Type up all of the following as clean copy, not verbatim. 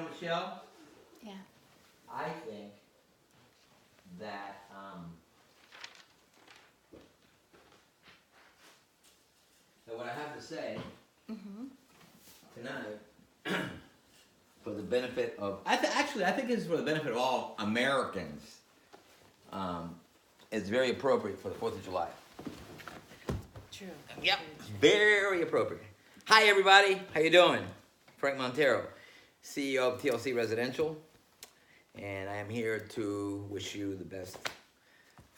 Michelle, Yeah. I think that that what I have to say tonight, for the benefit of, actually, I think it's for the benefit of all Americans, is very appropriate for the 4th of July. True. Yep, very appropriate. Hi, everybody. How you doing? Frank Montero, CEO of TLC Residential, and I am here to wish you the best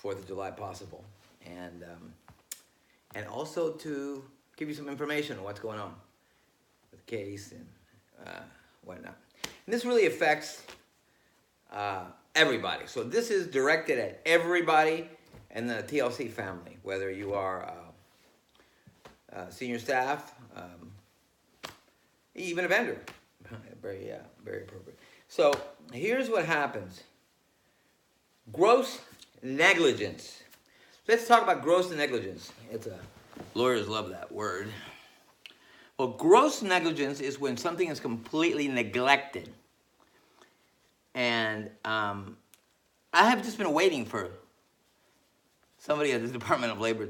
4th of July possible, and also to give you some information on what's going on with the case and whatnot. And this really affects everybody. So this is directed at everybody in the TLC family, whether you are senior staff, even a vendor. Very appropriate. So here's what happens. Gross negligence. Let's talk about gross negligence. Lawyers love that word. Well, gross negligence is when something is completely neglected. And I have just been waiting for somebody at the Department of Labor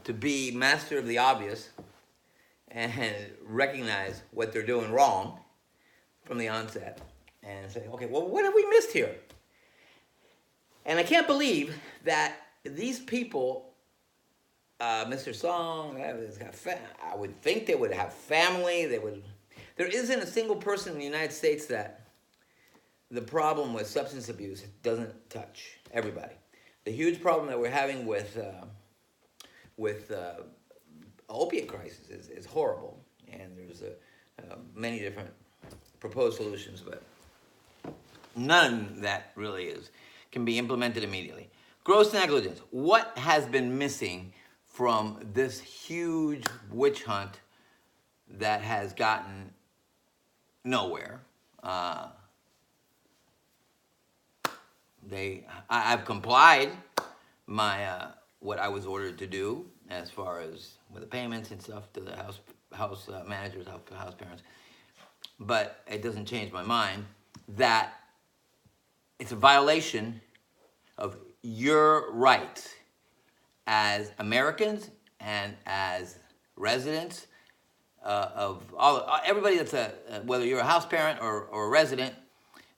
to be master of the obvious and recognize what they're doing wrong from the onset and say, okay, well, what have we missed here? And I can't believe that these people, Mr. Song, I would think they would have family. There isn't a single person in the United States that the problem with substance abuse doesn't touch everybody. The huge problem that we're having with opiate crisis is horrible, and there's many different proposed solutions, but none that really can be implemented immediately. Gross negligence. What has been missing from this huge witch hunt that has gotten nowhere? I've complied what I was ordered to do as far as with the payments and stuff to the house managers, house parents, but it doesn't change my mind that it's a violation of your rights as Americans and as residents of everybody that's whether you're a house parent or a resident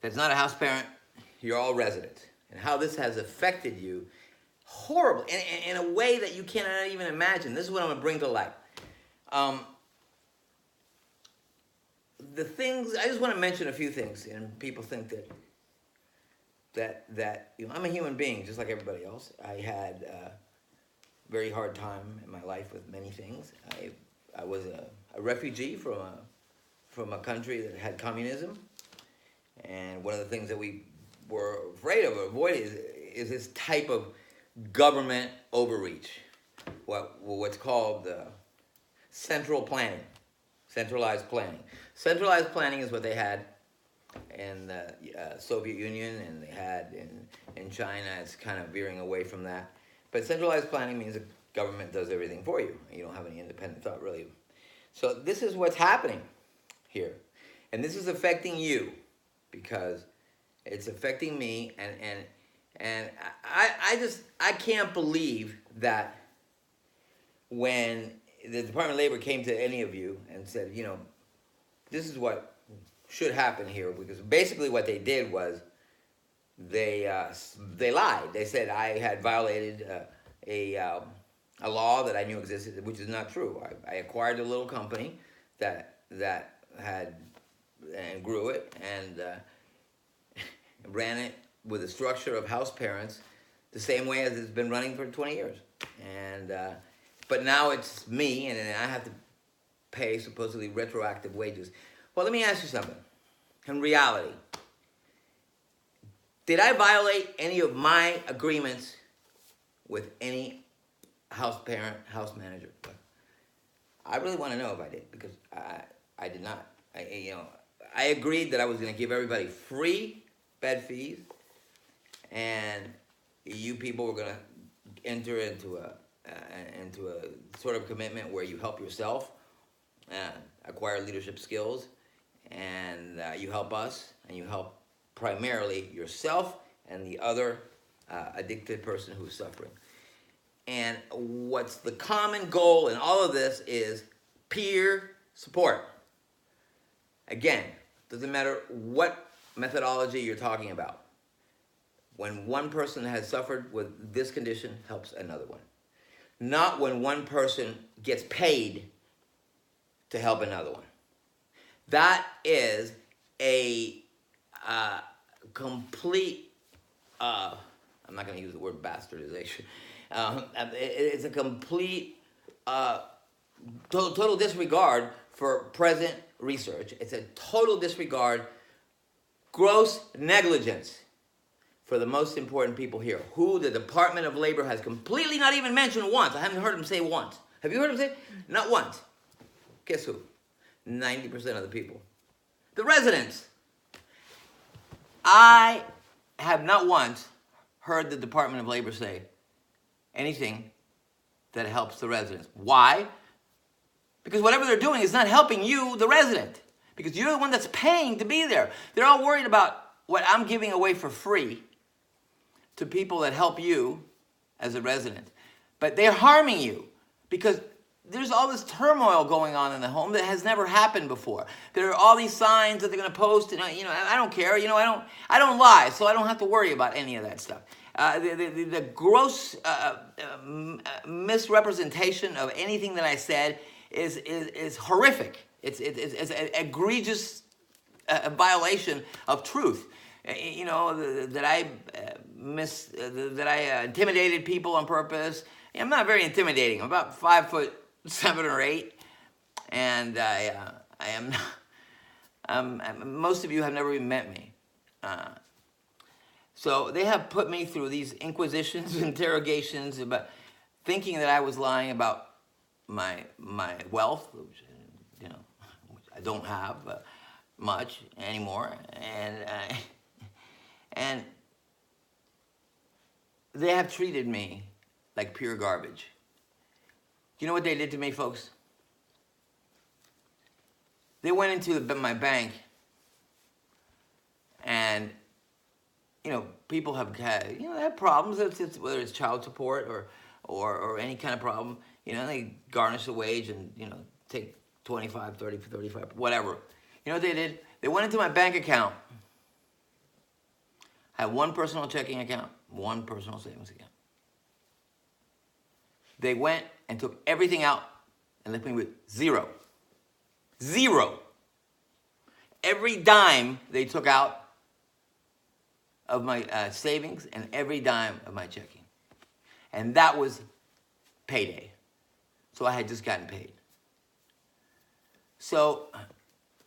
that's not a house parent, you're all residents. And how this has affected you horribly in a way that you cannot even imagine. This is what I'm going to bring to light. The things, I just want to mention a few things, and people think that I'm a human being just like everybody else. I had a very hard time in my life with many things. I was a refugee from a country that had communism, and one of the things that we were afraid of or avoiding is this type of government overreach, what's called centralized planning. Centralized planning is what they had in the Soviet Union, and they had in China. It's kind of veering away from that. But centralized planning means the government does everything for you. You don't have any independent thought, really. So this is what's happening here. And this is affecting you because it's affecting me, and I can't believe that when the Department of Labor came to any of you and said, this is what should happen here, because basically what they did was they lied. They said I had violated a law that I knew existed, which is not true. I acquired a little company that had and grew it and ran it with a structure of house parents the same way as it's been running for 20 years. And but now it's me, and I have to pay supposedly retroactive wages. Well, let me ask you something. In reality, did I violate any of my agreements with any house parent, house manager? I really want to know if I did, because I did not. I agreed that I was going to give everybody free bed fees, and you people were going to enter into a sort of commitment where you help yourself acquire leadership skills and you help us, and you help primarily yourself and the other addicted person who's suffering. And what's the common goal in all of this is peer support. Again, doesn't matter what methodology you're talking about. When one person has suffered with this condition, helps another one. Not when one person gets paid to help another one. That is a complete, I'm not going to use the word bastardization. It's a complete total disregard for present research. It's a total disregard, gross negligence for the most important people here, who the Department of Labor has completely not even mentioned once. I haven't heard them say once. Have you heard them say? Not once. Guess who? 90% of the people. The residents. I have not once heard the Department of Labor say anything that helps the residents. Why? Because whatever they're doing is not helping you, the resident. Because you're the one that's paying to be there. They're all worried about what I'm giving away for free to people that help you as a resident. But they're harming you because there's all this turmoil going on in the home that has never happened before. There are all these signs that they're going to post, and I don't care. I don't lie, so I don't have to worry about any of that stuff. The gross misrepresentation of anything that I said is horrific. It's an egregious violation of truth. That I intimidated people on purpose. I'm not very intimidating. I'm about 5'7" or 8, and I am not. Most of you have never even met me. So they have put me through these inquisitions, interrogations, about thinking that I was lying about my wealth, which I don't have much anymore, and they have treated me like pure garbage. You know what they did to me, folks? They went into my bank, and people have had they have problems. Whether it's child support or any kind of problem. They garnish the wage and take 25, 30, 35, whatever. You know what they did? They went into my bank account. I had one personal checking account, one personal savings account. They went and took everything out and left me with zero. Zero. Every dime they took out of my savings and every dime of my checking. And that was payday. So I had just gotten paid. So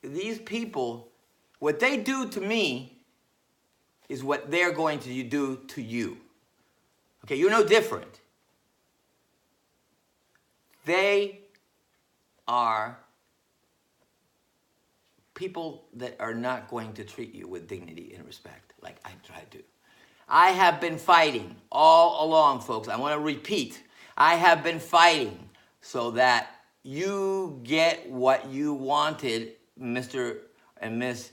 these people, what they do to me is what they're going to do to you. Okay, you're no different. They are people that are not going to treat you with dignity and respect like I try to. I have been fighting all along, folks. I want to repeat. I have been fighting so that you get what you wanted, Mr. and Miss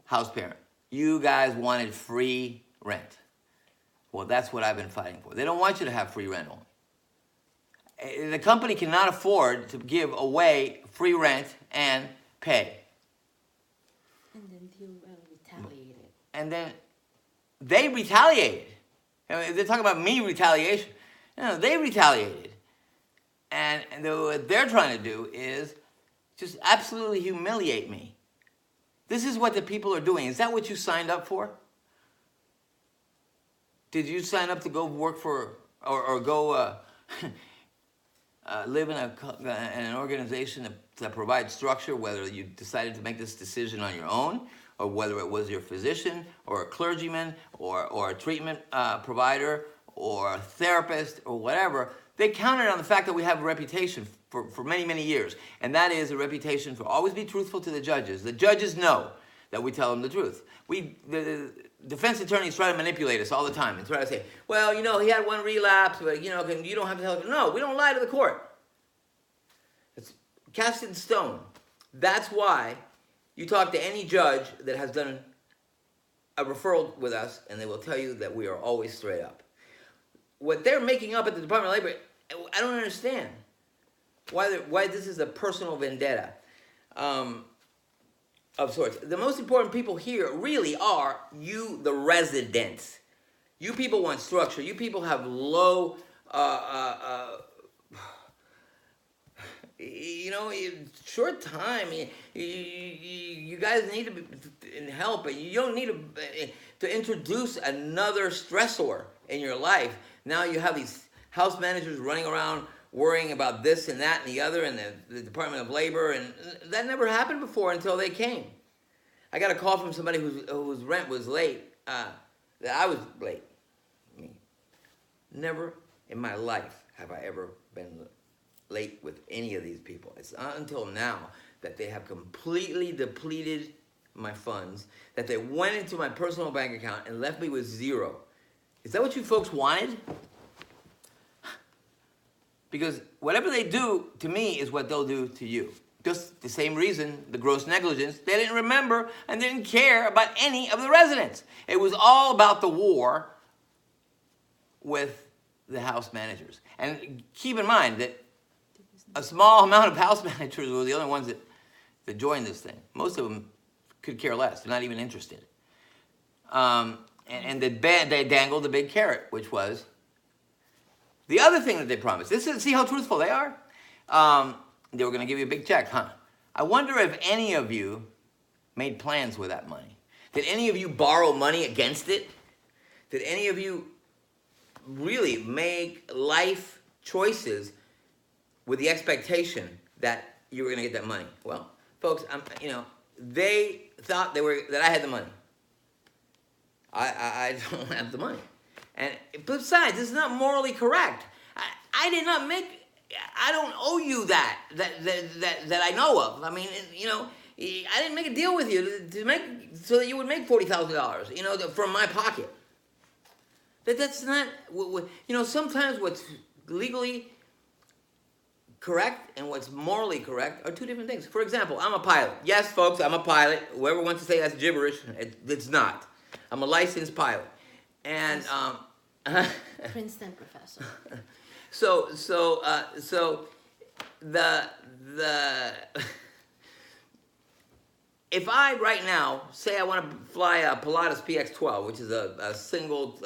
House Parent. You guys wanted free rent. Well, that's what I've been fighting for. They don't want you to have free rent only. The company cannot afford to give away free rent and pay. And then you retaliated. And then they retaliated. They're talking about me retaliation. They retaliated. And what they're trying to do is just absolutely humiliate me. This is what the people are doing. Is that what you signed up for? Did you sign up to go work for, or go live in an organization that provides structure, whether you decided to make this decision on your own, or whether it was your physician, or a clergyman, or a treatment provider, or a therapist, or whatever? They counted on the fact that we have a reputation for many, many years. And that is a reputation for always be truthful to the judges. The judges know that we tell them the truth. The defense attorneys try to manipulate us all the time and try to say, well, he had one relapse, but, you don't have to tell him. No, we don't lie to the court. It's cast in stone. That's why You talk to any judge that has done a referral with us, and they will tell you that we are always straight up. What they're making up at the Department of Labor, I don't understand why this is a personal vendetta of sorts. The most important people here really are you, the residents. You people want structure. You people have low, short time. You guys need to be help, but you don't need to introduce another stressor in your life. Now you have these house managers running around worrying about this and that and the other, and the Department of Labor, and that never happened before until they came. I got a call from somebody whose rent was late, that I was late. I mean, never in my life have I ever been late with any of these people. It's not until now that they have completely depleted my funds, that they went into my personal bank account and left me with zero. Is that what you folks wanted? Because whatever they do to me is what they'll do to you. Just the same reason, the gross negligence, they didn't remember and didn't care about any of the residents. It was all about the war with the house managers. And keep in mind that a small amount of house managers were the only ones that joined this thing. Most of them could care less. They're not even interested. And they dangled the big carrot, which was the other thing that they promised. See how truthful they are? They were going to give you a big check, huh? I wonder if any of you made plans with that money. Did any of you borrow money against it? Did any of you really make life choices with the expectation that you were going to get that money? Well, folks, they thought that I had the money. I don't have the money. And besides, this is not morally correct. I did not make. I don't owe you that I know of. I mean, I didn't make a deal with you to make so that you would make $40,000, from my pocket. That's not. Sometimes what's legally correct and what's morally correct are two different things. For example, I'm a pilot. Yes, folks, I'm a pilot. Whoever wants to say that's gibberish, it's not. I'm a licensed pilot, and Princeton professor. So the if I right now say I want to fly a Pilatus PX-12, which is a single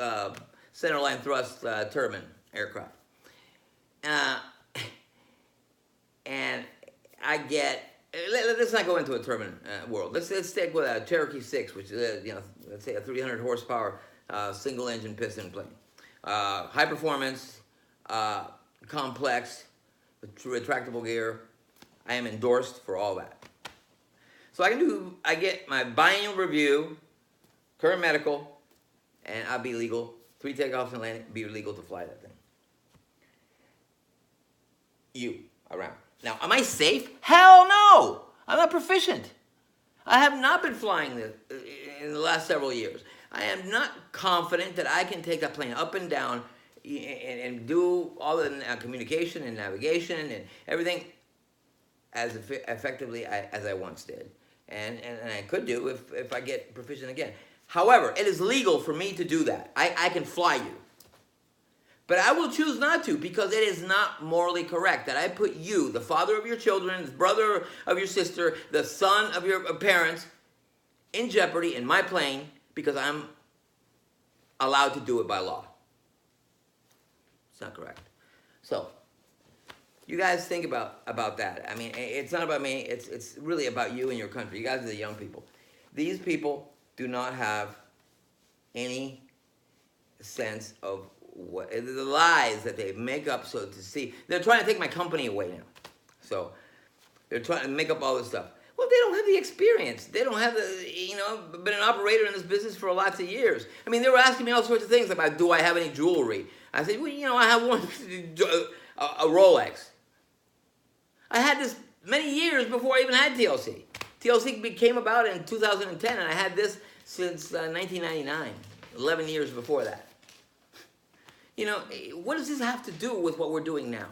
centerline thrust turbine aircraft, and I get. Let's not go into a turbine world. Let's stick with a Cherokee 6, which is let's say a 300 horsepower single engine piston plane, high performance, complex, retractable gear. I am endorsed for all that. So I get my biannual review, current medical, and I'll be legal. 3 takeoffs and landing, be legal to fly that thing. You around. Now, am I safe? Hell no! I'm not proficient. I have not been flying this in the last several years. I am not confident that I can take that plane up and down and do all the communication and navigation and everything as effectively as I once did. And I could do if I get proficient again. However, it is legal for me to do that. I can fly you. But I will choose not to because it is not morally correct that I put you, the father of your children, the brother of your sister, the son of your parents, in jeopardy in my plane because I'm allowed to do it by law. It's not correct. So, you guys think about that. I mean, it's not about me. It's really about you and your country. You guys are the young people. These people do not have any sense of what the lies that they make up so to see. They're trying to take my company away now. So they're trying to make up all this stuff. Well, they don't have the experience. They don't have been an operator in this business for lots of years. I mean, they were asking me all sorts of things about, do I have any jewelry? I said, well, I have one, a Rolex. I had this many years before I even had TLC. TLC came about in 2010, and I had this since 1999, 11 years before that. What does this have to do with what we're doing now?